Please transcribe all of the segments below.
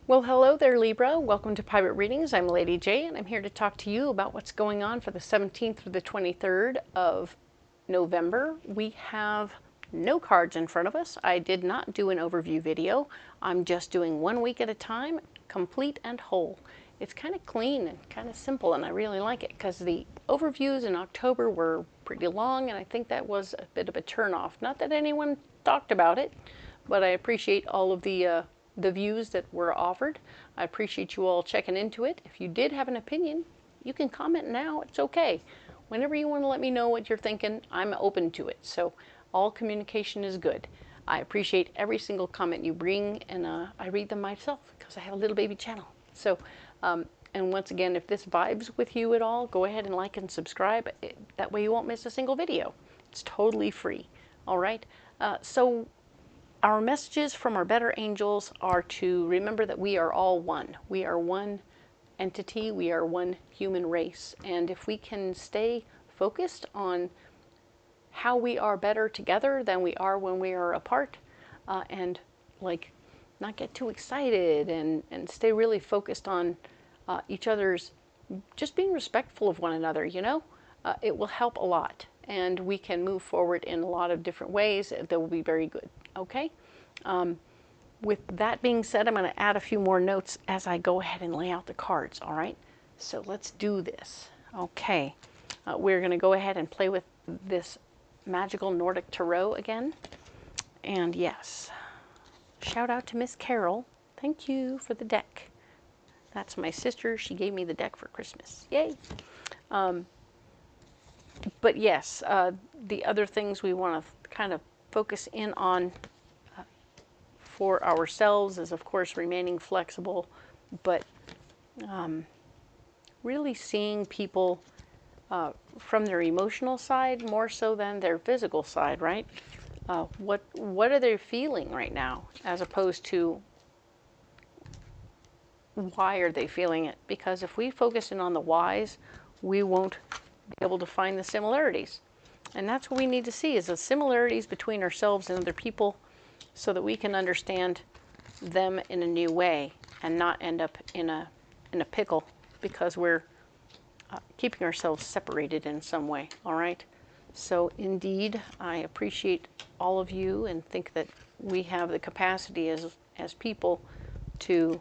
Well, hello there, Libra. Welcome to Private Readings. I'm Lady J, and I'm here to talk to you about what's going on for the 17th through the 23rd of November. We have no cards in front of us. I did not do an overview video. I'm just doing 1 week at a time, complete and whole. It's kind of clean and kind of simple, and I really like it because the overviews in October were pretty long, and I think that was a bit of a turnoff. Not that anyone talked about it, but I appreciate all of the views that were offered. I appreciate you all checking into it. If you did have an opinion, you can comment now. It's okay. Whenever you want to let me know what you're thinking, I'm open to it. So all communication is good. I appreciate every single comment you bring, and I read them myself because I have a little baby channel. So, and once again, if this vibes with you at all, go ahead and like and subscribe. That way you won't miss a single video. It's totally free. All right. So our messages from our better angels are to remember that we are all one. We are one entity. We are one human race. And if we can stay focused on how we are better together than we are when we are apart, and like not get too excited and stay really focused on each other's, just being respectful of one another, you know, it will help a lot. And we can move forward in a lot of different ways that will be very good. Okay? With that being said, I'm going to add a few more notes as I go ahead and lay out the cards, all right? So let's do this. Okay. We're going to go ahead and play with this magical Nordic Tarot again. And yes, shout out to Miss Carol. Thank you for the deck. That's my sister. She gave me the deck for Christmas. Yay! But yes, the other things we want to kind of focus in on for ourselves is, of course, remaining flexible, but really seeing people from their emotional side more so than their physical side, right? What are they feeling right now, as opposed to why are they feeling it? Because if we focus in on the whys, we won't be able to find the similarities. And that's what we need to see, is the similarities between ourselves and other people, so that we can understand them in a new way and not end up in a pickle because we're keeping ourselves separated in some way. All right. So indeed, I appreciate all of you and think that we have the capacity as people to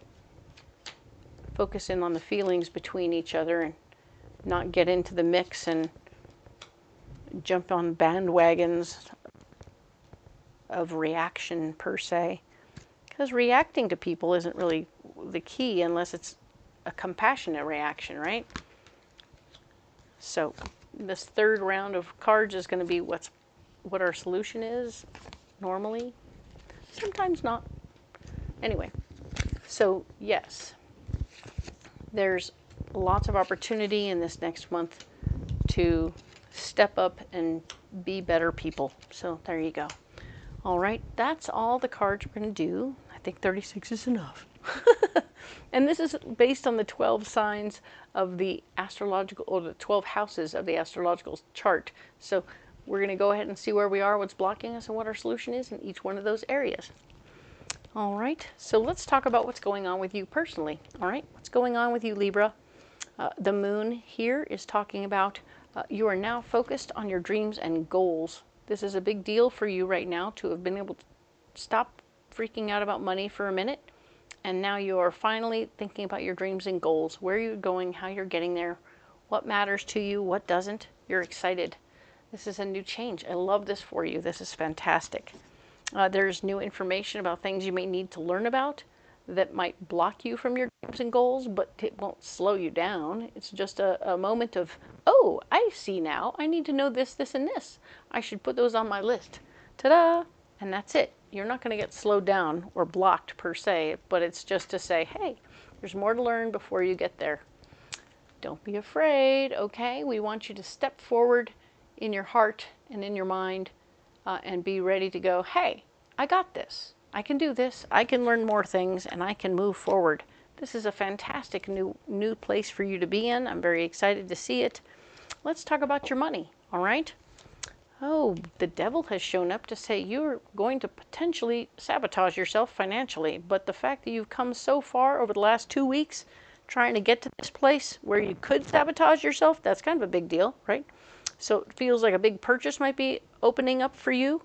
focus in on the feelings between each other and not get into the mix and jump on bandwagons of reaction per se, because reacting to people isn't really the key unless it's a compassionate reaction, right? So this third round of cards is going to be what our solution is normally, sometimes not. Anyway, so yes, there's lots of opportunity in this next month to step up and be better people. So there you go. All right, that's all the cards we're going to do. I think 36 is enough. And this is based on the 12 signs of the astrological, or the 12 houses of the astrological chart. So we're going to go ahead and see where we are, what's blocking us, and what our solution is in each one of those areas. All right, so let's talk about what's going on with you personally. All right, what's going on with you, Libra? The moon here is talking about you are now focused on your dreams and goals. This is a big deal for you right now to have been able to stop freaking out about money for a minute. And now you are finally thinking about your dreams and goals, where you're going, how you're getting there, what matters to you, what doesn't. You're excited. This is a new change. I love this for you. This is fantastic. There's new information about things you may need to learn about that might block you from your dreams and goals, but it won't slow you down. It's just a moment of, oh, I see now. I need to know this, this, and this. I should put those on my list. Ta-da! And that's it. You're not going to get slowed down or blocked per se, but it's just to say, hey, there's more to learn before you get there. Don't be afraid, okay? We want you to step forward in your heart and in your mind and be ready to go, hey, I got this. I can do this. I can learn more things, and I can move forward. This is a fantastic new place for you to be in. I'm very excited to see it. Let's talk about your money, all right? Oh, the devil has shown up to say you're going to potentially sabotage yourself financially. But the fact that you've come so far over the last 2 weeks trying to get to this place where you could sabotage yourself, that's kind of a big deal, right? So it feels like a big purchase might be opening up for you.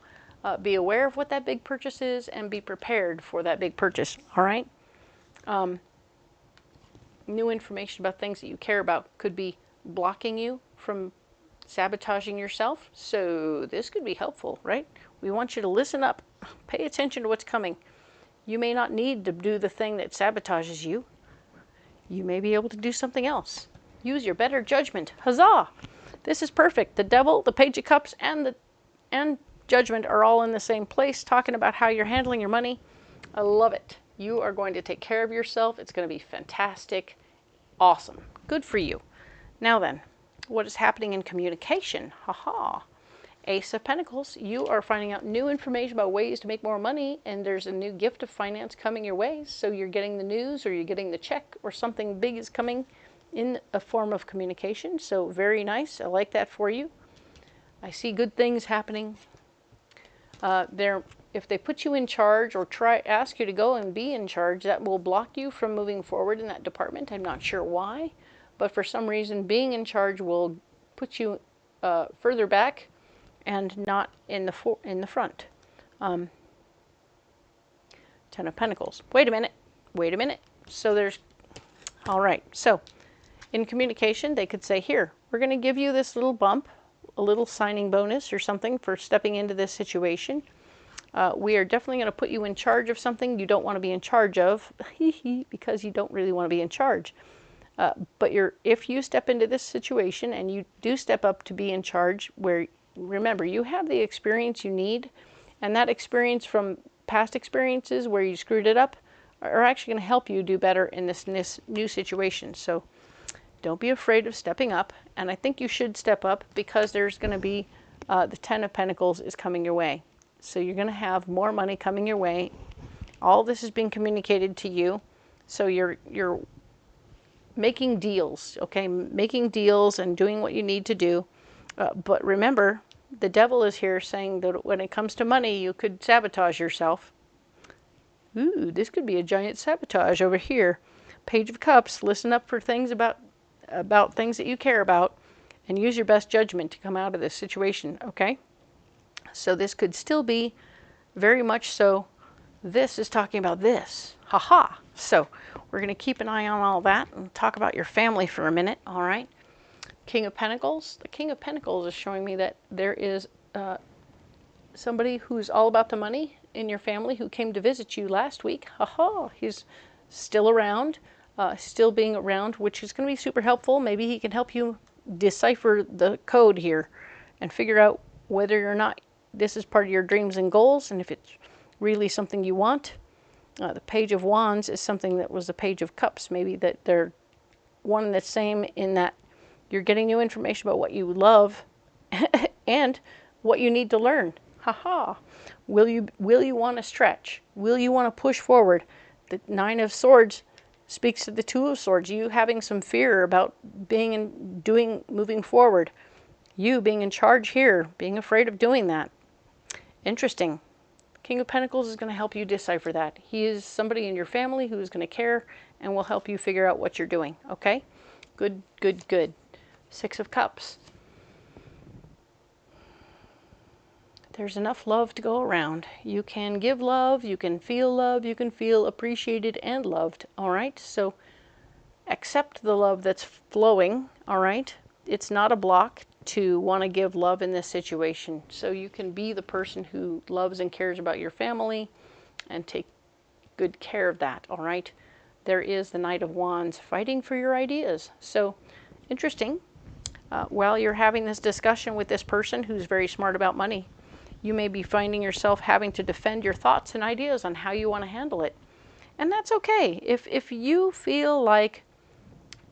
Be aware of what that big purchase is and be prepared for that big purchase, all right? New information about things that you care about could be blocking you from sabotaging yourself. So this could be helpful, right? We want you to listen up. Pay attention to what's coming. You may not need to do the thing that sabotages you. You may be able to do something else. Use your better judgment. Huzzah! This is perfect. The devil, the Page of Cups, and Judgment are all in the same place, talking about how you're handling your money. I love it. You are going to take care of yourself. It's going to be fantastic. Awesome. Good for you. Now then, what is happening in communication? Haha. Ace of Pentacles. You are finding out new information about ways to make more money, and there's a new gift of finance coming your way. So you're getting the news, or you're getting the check, or something big is coming in a form of communication. So very nice. I like that for you. I see good things happening. If they put you in charge or ask you to go and be in charge, that will block you from moving forward in that department. I'm not sure why, but for some reason being in charge will put you further back and not in the front. Ten of Pentacles. Wait a minute. So there's, all right. So in communication, they could say, here, we're going to give you this little bump, a little signing bonus or something for stepping into this situation. We are definitely going to put you in charge of something you don't want to be in charge of, because you don't really want to be in charge. But if you step into this situation and you do step up to be in charge, where, remember, you have the experience you need, and that experience from past experiences where you screwed it up are actually going to help you do better in this new situation. So don't be afraid of stepping up, and I think you should step up because there's going to be the Ten of Pentacles is coming your way. So you're going to have more money coming your way. All this is being communicated to you. So you're making deals, okay? Making deals and doing what you need to do. But remember, the devil is here saying that when it comes to money, you could sabotage yourself. Ooh, this could be a giant sabotage over here. Page of Cups, listen up for things about things that you care about, and use your best judgment to come out of this situation, okay? So this could still be very much so. This is talking about this. Haha. So we're going to keep an eye on all that and talk about your family for a minute, all right? King of Pentacles. The King of Pentacles is showing me that there is somebody who's all about the money in your family who came to visit you last week. Haha. He's still around. Still being around, which is going to be super helpful. Maybe he can help you decipher the code here and figure out whether or not this is part of your dreams and goals, and if it's really something you want. The Page of Wands is something that was the Page of Cups. Maybe that they're one and the same in that you're getting new information about what you love and what you need to learn. Haha. Will you want to stretch? Will you want to push forward? The Nine of Swords speaks to the Two of Swords. You having some fear about moving forward. You being in charge here, being afraid of doing that. Interesting. King of Pentacles is going to help you decipher that. He is somebody in your family who is going to care and will help you figure out what you're doing. Okay? Good, good, good. Six of Cups. There's enough love to go around. You can give love, you can feel appreciated and loved. All right? So accept the love that's flowing. All right? It's not a block to want to give love in this situation. So you can be the person who loves and cares about your family and take good care of that, all right? There is the Knight of Wands fighting for your ideas. So interesting. While you're having this discussion with this person who's very smart about money, you may be finding yourself having to defend your thoughts and ideas on how you want to handle it. And that's okay. If you feel like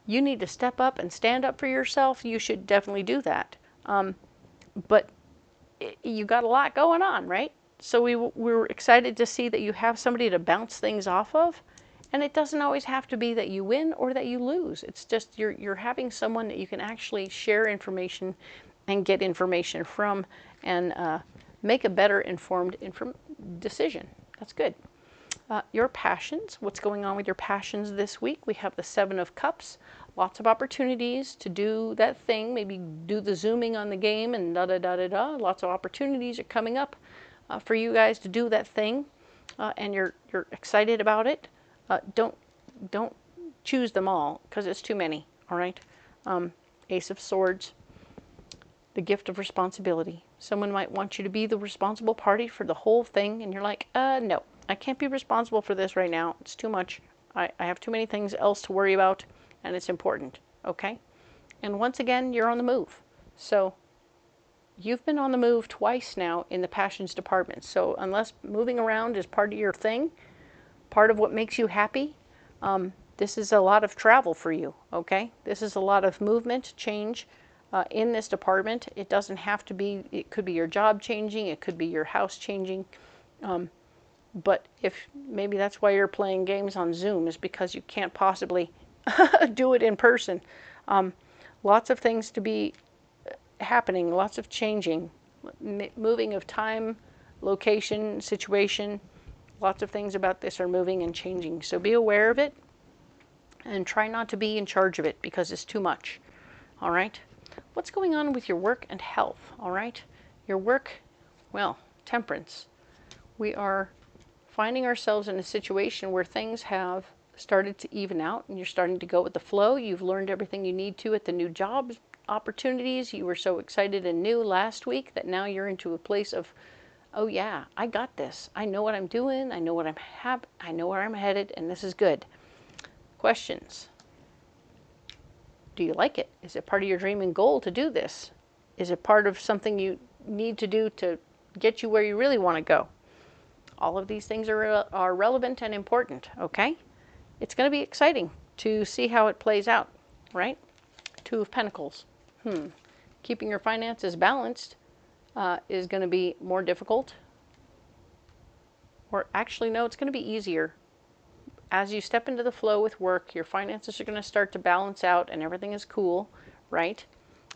you need to step up and stand up for yourself, you should definitely do that. But you got a lot going on, right? So we were excited to see that you have somebody to bounce things off of. And it doesn't always have to be that you win or that you lose. It's just you're having someone that you can actually share information and get information from, and make a better informed decision. That's good. Your passions, what's going on with your passions this week? We have the Seven of Cups. Lots of opportunities to do that thing, maybe do the zooming on the game and da-da-da-da-da. Lots of opportunities are coming up for you guys to do that thing, and you're excited about it. Don't choose them all, because it's too many, all right? Ace of Swords, the gift of responsibility. Someone might want you to be the responsible party for the whole thing, and you're like, no, I can't be responsible for this right now. It's too much. I have too many things else to worry about, and it's important, okay? And once again, you're on the move. So you've been on the move twice now in the passions department. So unless moving around is part of your thing, part of what makes you happy, this is a lot of travel for you, okay? This is a lot of movement, change in this department. It doesn't have to be, it could be your job changing, it could be your house changing. But if maybe that's why you're playing games on Zoom, is because you can't possibly do it in person. Lots of things to be happening, lots of changing, moving of time, location, situation. Lots of things about this are moving and changing. So be aware of it and try not to be in charge of it, because it's too much. All right? What's going on with your work and health? All right? Your work, well, temperance. We are finding ourselves in a situation where things have started to even out, and you're starting to go with the flow. You've learned everything you need to at the new job opportunities. You were so excited and new last week that now you're into a place of, oh yeah, I got this. I know what I'm doing. I know what I know where I'm headed, and this is good. Questions. Do you like it? Is it part of your dream and goal to do this? Is it part of something you need to do to get you where you really want to go? All of these things are relevant and important, okay? It's going to be exciting to see how it plays out, right? Two of Pentacles. Keeping your finances balanced is going to be more difficult. Or actually, no, it's going to be easier. As you step into the flow with work, your finances are going to start to balance out and everything is cool, right?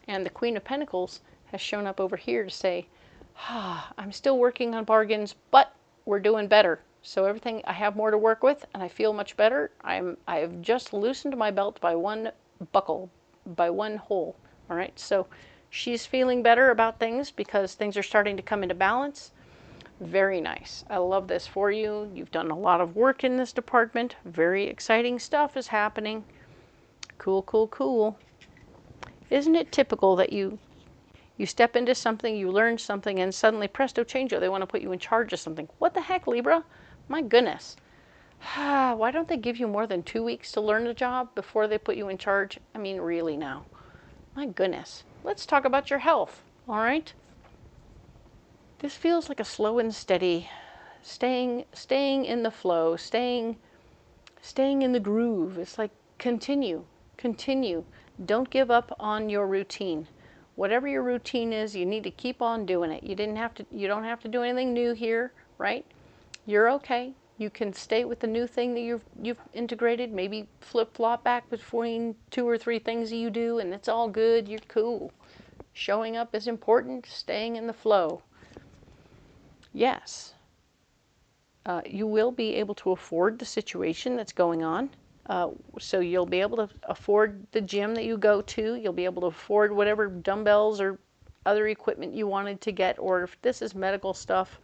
And the Queen of Pentacles has shown up over here to say, I'm still working on bargains, but we're doing better. So everything, I have more to work with and I feel much better. I've just loosened my belt by one buckle, by one hole. All right, so she's feeling better about things because things are starting to come into balance. Very nice. I love this for you. You've done a lot of work in this department. Very exciting stuff is happening. Cool, cool, cool. Isn't it typical that you step into something, you learn something, and suddenly, presto changeo, they want to put you in charge of something? What the heck, Libra? My goodness. Why don't they give you more than 2 weeks to learn the job before they put you in charge? I mean, really now. My goodness. Let's talk about your health, all right? This feels like a slow and steady, staying in the flow, staying in the groove. It's like continue. Don't give up on your routine. Whatever your routine is, you need to keep on doing it. You don't have to do anything new here, right? You're okay. You can stay with the new thing that you've integrated. Maybe flip-flop back between 2 or 3 things that you do, and it's all good. You're cool. Showing up is important. Staying in the flow. Yes, you will be able to afford the situation that's going on. So you'll be able to afford the gym that you go to. You'll be able to afford whatever dumbbells or other equipment you wanted to get, or if this is medical stuff,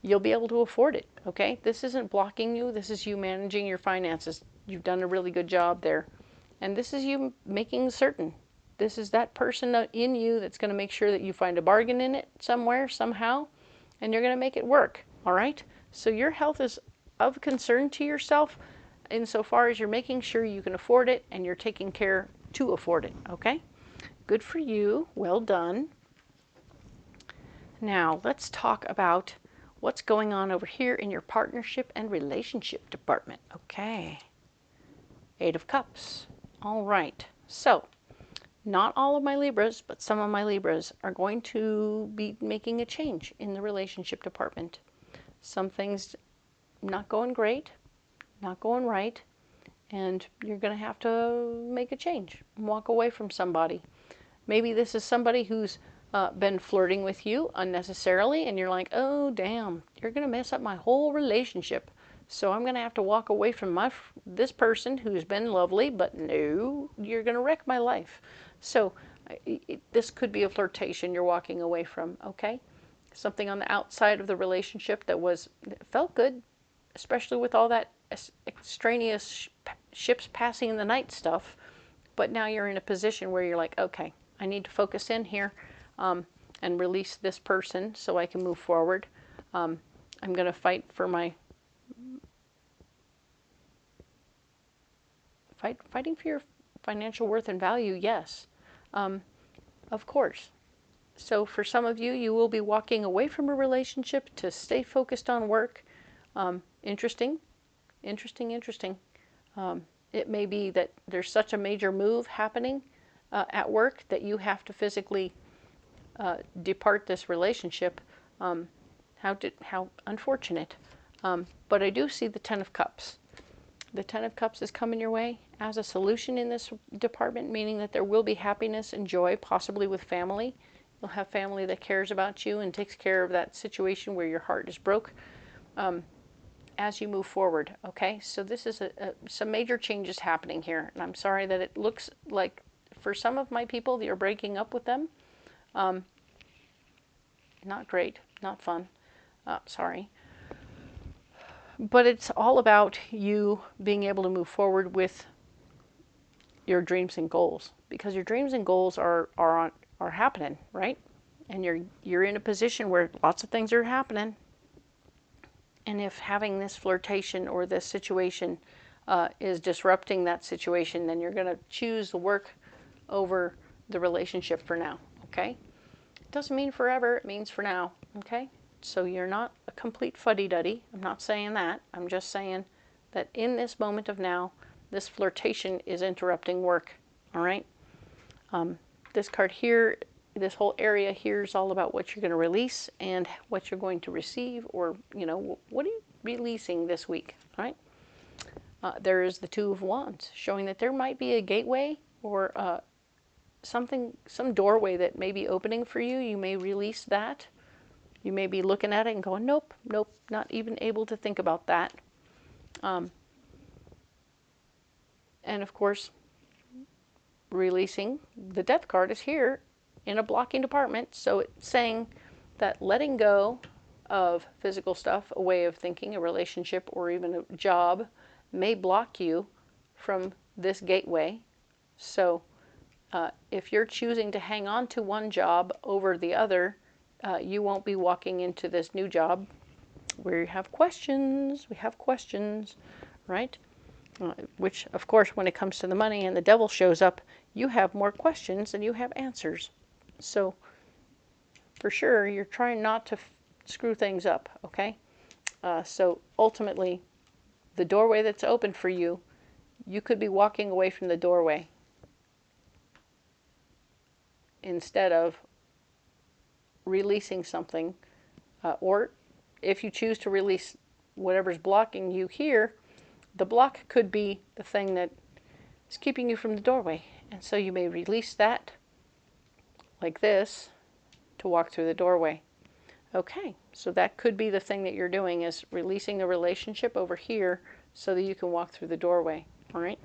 you'll be able to afford it, okay? This isn't blocking you. This is you managing your finances. You've done a really good job there. And this is you making certain. This is that person in you that's going to make sure that you find a bargain in it somewhere, somehow, and you're going to make it work, all right? So your health is of concern to yourself insofar as you're making sure you can afford it and you're taking care to afford it, okay? Good for you. Well done. Now, let's talk about what's going on over here in your partnership and relationship department. Okay. 8 of Cups. All right. So, not all of my Libras, but some of my Libras are going to be making a change in the relationship department. Some things not going great, not going right, and you're going to have to make a change, walk away from somebody. Maybe this is somebody who's been flirting with you unnecessarily, and you're like, oh, damn, you're going to mess up my whole relationship. So I'm going to have to walk away from this person who's been lovely, but no, you're going to wreck my life. So this could be a flirtation you're walking away from, okay? Something on the outside of the relationship that felt good, especially with all that extraneous ships passing in the night stuff. But now you're in a position where you're like, okay, I need to focus in here and release this person so I can move forward. I'm going to fight for fighting for your financial worth and value, yes, of course. So for some of you, you will be walking away from a relationship to stay focused on work. Interesting. It may be that there's such a major move happening at work that you have to physically depart this relationship. How unfortunate. But I do see the Ten of Cups. The Ten of Cups is coming your way as a solution in this department, meaning that there will be happiness and joy, possibly with family. You'll have family that cares about you and takes care of that situation where your heart is broke as you move forward, okay? So this is some major changes happening here. And I'm sorry that it looks like for some of my people, you're breaking up with them. Not great, not fun, sorry. But it's all about you being able to move forward with your dreams and goals, because your dreams and goals are happening, right? And you're in a position where lots of things are happening. And if having this flirtation or this situation is disrupting that situation, then you're going to choose the work over the relationship for now, okay? It doesn't mean forever, it means for now, okay? So you're not a complete fuddy-duddy. I'm not saying that. I'm just saying that in this moment of now, this flirtation is interrupting work, all right? This card here, this whole area here is all about what you're going to release and what you're going to receive, or, you know, what are you releasing this week, all right? There is the Two of Wands, showing that there might be a gateway or some doorway that may be opening for you. You may release that. You may be looking at it and going, nope, nope, not even able to think about that. And of course, releasing, the Death card is here in a blocking department. So it's saying that letting go of physical stuff, a way of thinking, a relationship, or even a job may block you from this gateway. So if you're choosing to hang on to one job over the other, you won't be walking into this new job where you have questions. We have questions, right? Which, of course, when it comes to the money and the devil shows up, you have more questions than you have answers. So, for sure, you're trying not to screw things up, okay? So, ultimately, the doorway that's open for you, you could be walking away from the doorway instead of releasing something, or if you choose to release whatever's blocking you here, the block could be the thing that is keeping you from the doorway. And so you may release that like this to walk through the doorway. Okay, so that could be the thing that you're doing, is releasing the relationship over here so that you can walk through the doorway, all right?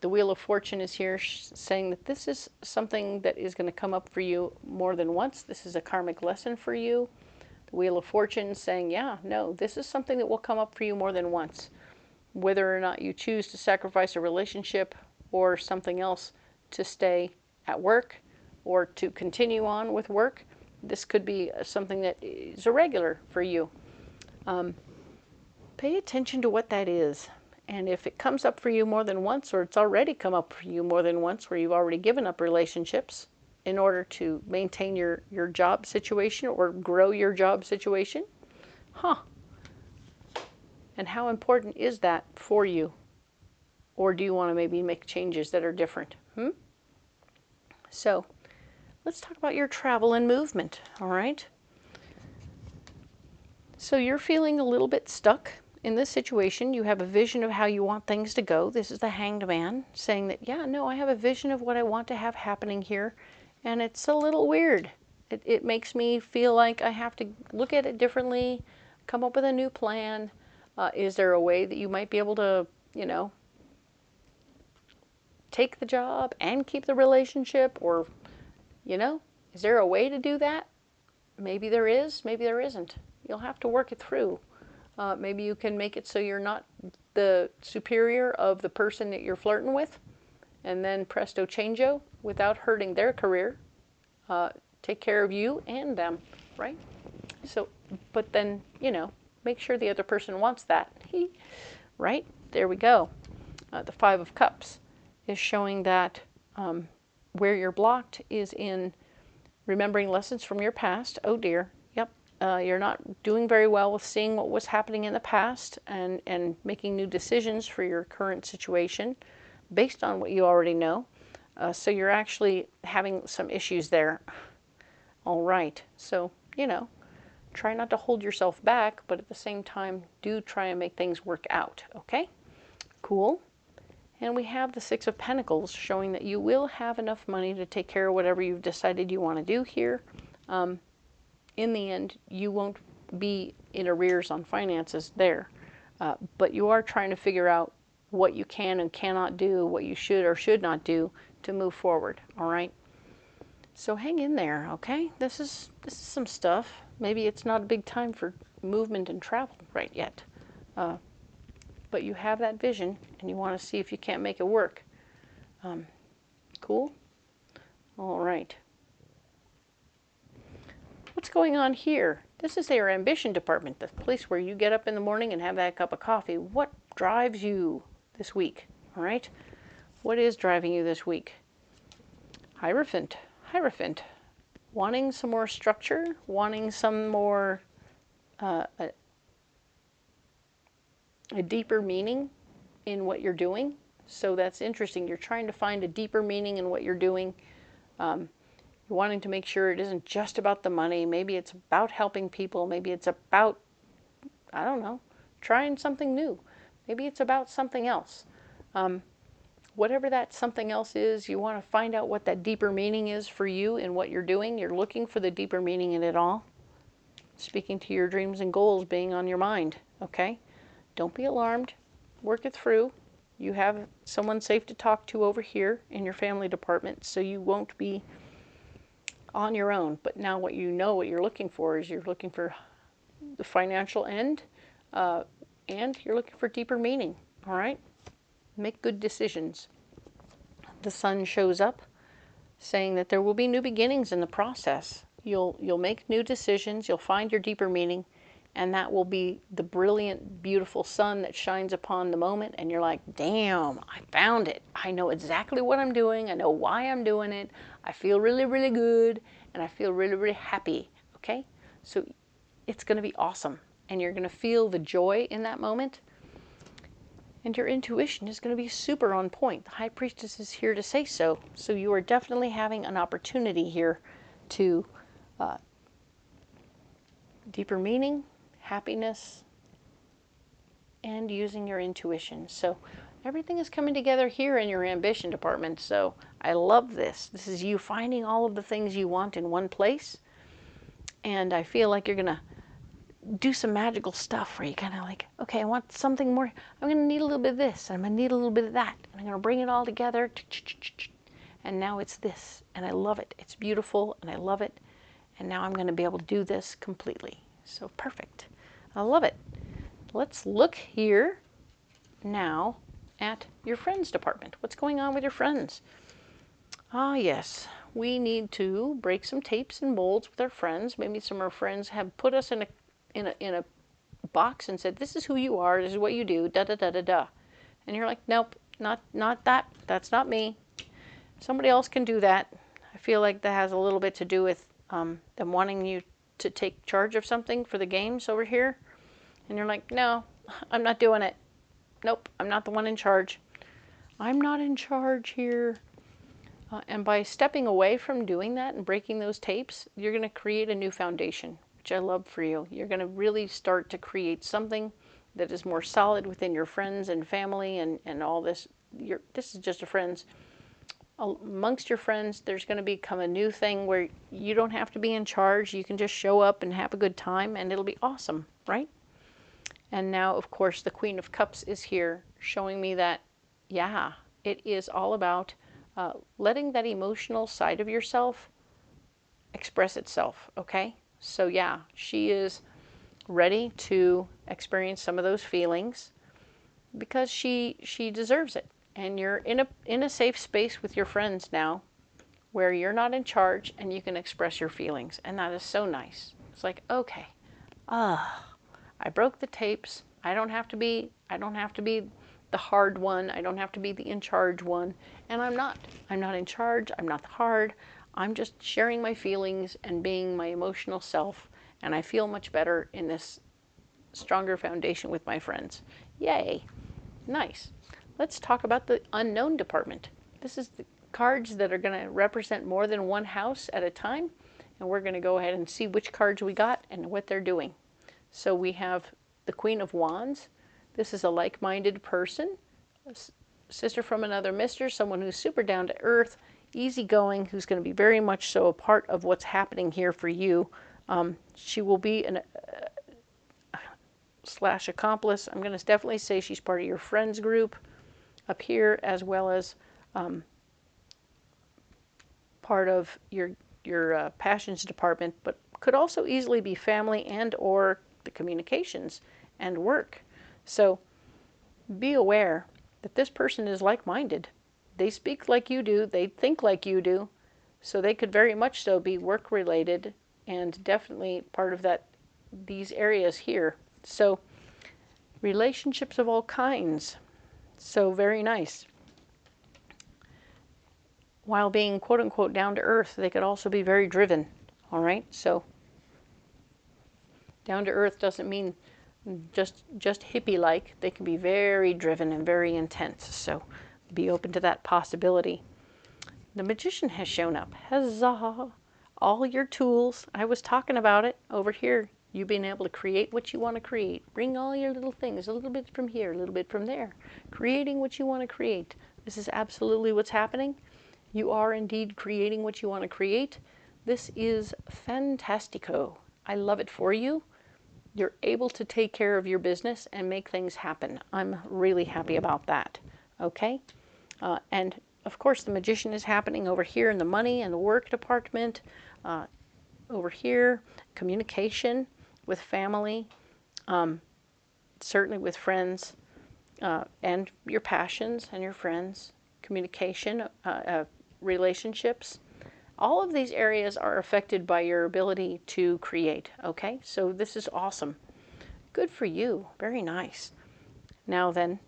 The Wheel of Fortune is here saying that this is something that is going to come up for you more than once. This is a karmic lesson for you. The Wheel of Fortune saying, yeah, no, this is something that will come up for you more than once. Whether or not you choose to sacrifice a relationship or something else to stay at work or to continue on with work, this could be something that is irregular for you. Pay attention to what that is. And if it comes up for you more than once, or it's already come up for you more than once, where you've already given up relationships in order to maintain your job situation or grow your job situation, and how important is that for you? Or do you want to maybe make changes that are different? So let's talk about your travel and movement, all right? So you're feeling a little bit stuck in this situation, you have a vision of how you want things to go. This is the Hanged Man saying that, yeah, no, I have a vision of what I want to have happening here, and it's a little weird. It makes me feel like I have to look at it differently, come up with a new plan. Is there a way that you might be able to, you know, take the job and keep the relationship? Or, you know, is there a way to do that? Maybe there is, maybe there isn't. You'll have to work it through. Maybe you can make it so you're not the superior of the person that you're flirting with, and then presto changeo, without hurting their career. Take care of you and them, right? So, but then, you know, make sure the other person wants that. Right? There we go. The Five of Cups is showing that where you're blocked is in remembering lessons from your past. Oh dear. Yep. You're not doing very well with seeing what was happening in the past and making new decisions for your current situation based on what you already know. So you're actually having some issues there. All right. So, you know, try not to hold yourself back, but at the same time, do try and make things work out. Okay? Cool. And we have the Six of Pentacles showing that you will have enough money to take care of whatever you've decided you want to do here. In the end, you won't be in arrears on finances there. But you are trying to figure out what you can and cannot do, what you should or should not do to move forward. All right? So hang in there, okay? This is some stuff. Maybe it's not a big time for movement and travel right yet. But you have that vision, and you want to see if you can't make it work. Cool? All right. What's going on here? This is your ambition department, the place where you get up in the morning and have that cup of coffee. What drives you this week? All right? What is driving you this week? Hierophant. Hierophant. Wanting some more structure, wanting some more, a deeper meaning in what you're doing. So that's interesting. You're trying to find a deeper meaning in what you're doing. You're wanting to make sure it isn't just about the money. Maybe it's about helping people. Maybe it's about, I don't know, trying something new. Maybe it's about something else. Whatever that something else is, you want to find out what that deeper meaning is for you in what you're doing. You're looking for the deeper meaning in it all. Speaking to your dreams and goals being on your mind, okay? Don't be alarmed. Work it through. You have someone safe to talk to over here in your family department, so you won't be on your own. But now what you know what you're looking for is you're looking for the financial end, and you're looking for deeper meaning, all right? Make good decisions. The Sun shows up saying that there will be new beginnings in the process. You'll make new decisions, you'll find your deeper meaning, and that will be the brilliant, beautiful sun that shines upon the moment, and you're like, damn, I found it. I know exactly what I'm doing, I know why I'm doing it, I feel really, really good, and I feel really, really happy, okay? So it's going to be awesome, and you're going to feel the joy in that moment. And your intuition is going to be super on point. The High Priestess is here to say so. So you are definitely having an opportunity here to deeper meaning, happiness, and using your intuition. So everything is coming together here in your ambition department. So I love this. This is you finding all of the things you want in one place. And I feel like you're going to do some magical stuff where you kind of like, okay, I want something more. I'm going to need a little bit of this, and I'm going to need a little bit of that. And I'm going to bring it all together. And now it's this. And I love it. It's beautiful, and I love it. And now I'm going to be able to do this completely. So perfect. I love it. Let's look here now at your friends department. What's going on with your friends? Ah, yes. We need to break some tapes and molds with our friends. Maybe some of our friends have put us in a box and said, this is who you are, this is what you do, da da da da da. And you're like, nope, not that. That's not me. Somebody else can do that. I feel like that has a little bit to do with them wanting you to take charge of something for the games over here. And you're like, no, I'm not doing it. Nope, I'm not the one in charge. I'm not in charge here. And by stepping away from doing that and breaking those tapes, you're going to create a new foundation, which I love for you. You're going to really start to create something that is more solid within your friends and family and all this. This is just a friends. Amongst your friends, there's going to become a new thing where you don't have to be in charge. You can just show up and have a good time, and it'll be awesome, right? And now, of course, the Queen of Cups is here, showing me that, yeah, it is all about letting that emotional side of yourself express itself, okay? So yeah, she is ready to experience some of those feelings because she deserves it. And you're in a safe space with your friends now where you're not in charge and you can express your feelings. And that is so nice. It's like, okay, I broke the tapes. I don't have to be the hard one. I don't have to be the in charge one. And I'm not in charge. I'm not the hard. I'm just sharing my feelings and being my emotional self. And I feel much better in this stronger foundation with my friends. Yay. Nice. Let's talk about the unknown department. This is the cards that are going to represent more than one house at a time. And we're going to go ahead and see which cards we got and what they're doing. So we have the Queen of Wands. This is a like-minded person, a sister from another mister, someone who's super down to earth, easygoing, who's going to be very much so a part of what's happening here for you. She will be an slash accomplice. I'm going to definitely say she's part of your friends group up here, as well as part of your passions department, but could also easily be family and or the communications and work. So be aware that this person is like-minded. They speak like you do, they think like you do, so they could very much so be work-related and definitely part of these areas here. So relationships of all kinds. So very nice. While being quote-unquote down to earth, they could also be very driven. All right, so down to earth doesn't mean just hippie-like. They can be very driven and very intense. So be open to that possibility. The Magician has shown up. Huzzah! All your tools. I was talking about it over here. You being able to create what you want to create. Bring all your little things, a little bit from here, a little bit from there. Creating what you want to create. This is absolutely what's happening. You are indeed creating what you want to create. This is fantastico. I love it for you. You're able to take care of your business and make things happen. I'm really happy about that. Okay? And of course, the Magician is happening over here in the money and the work department. Over here, communication with family, certainly with friends, and your passions and your friends, communication, relationships. All of these areas are affected by your ability to create, okay? So this is awesome. Good for you. Very nice. Now then,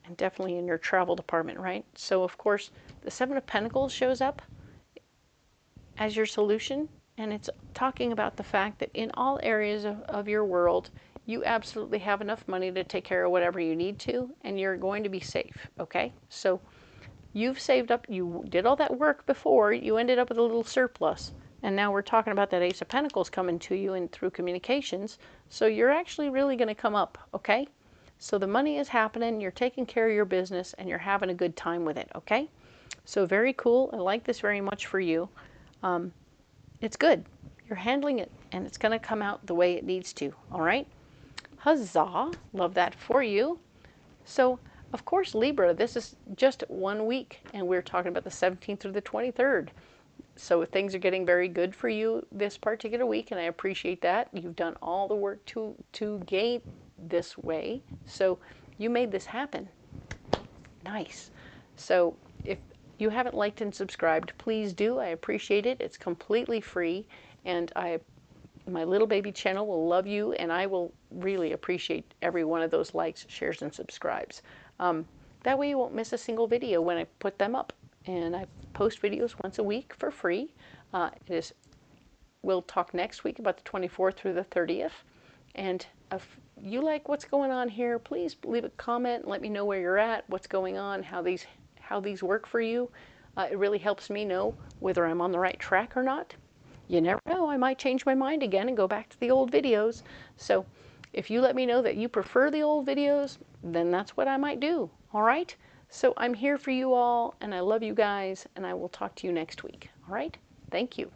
and definitely in your travel department, right? So of course, the Seven of Pentacles shows up as your solution, and it's talking about the fact that in all areas of your world, you absolutely have enough money to take care of whatever you need to, and you're going to be safe, okay? So you've saved up, you did all that work before, you ended up with a little surplus, and now we're talking about that Ace of Pentacles coming to you and through communications, so you're actually really going to come up, okay? So the money is happening, you're taking care of your business, and you're having a good time with it, okay? So very cool. I like this very much for you. It's good. You're handling it, and it's going to come out the way it needs to, all right? Huzzah. Love that for you. So, of course, Libra, this is just 1 week, and we're talking about the 17th through the 23rd. So things are getting very good for you this particular week, and I appreciate that. You've done all the work to gain this way, so you made this happen. Nice. So if you haven't liked and subscribed, please do. I appreciate it. It's completely free, and my little baby channel will love you, and I will really appreciate every one of those likes, shares, and subscribes. That way you won't miss a single video when I put them up. And I post videos once a week for free. We'll talk next week about the 24th through the 30th. And if you like what's going on here, please leave a comment and let me know where you're at, what's going on, how these work for you. It really helps me know whether I'm on the right track or not. You never know, I might change my mind again and go back to the old videos. So If you let me know that you prefer the old videos, then that's what I might do. All right? So I'm here for you all, and I love you guys, and I will talk to you next week. All right? Thank you.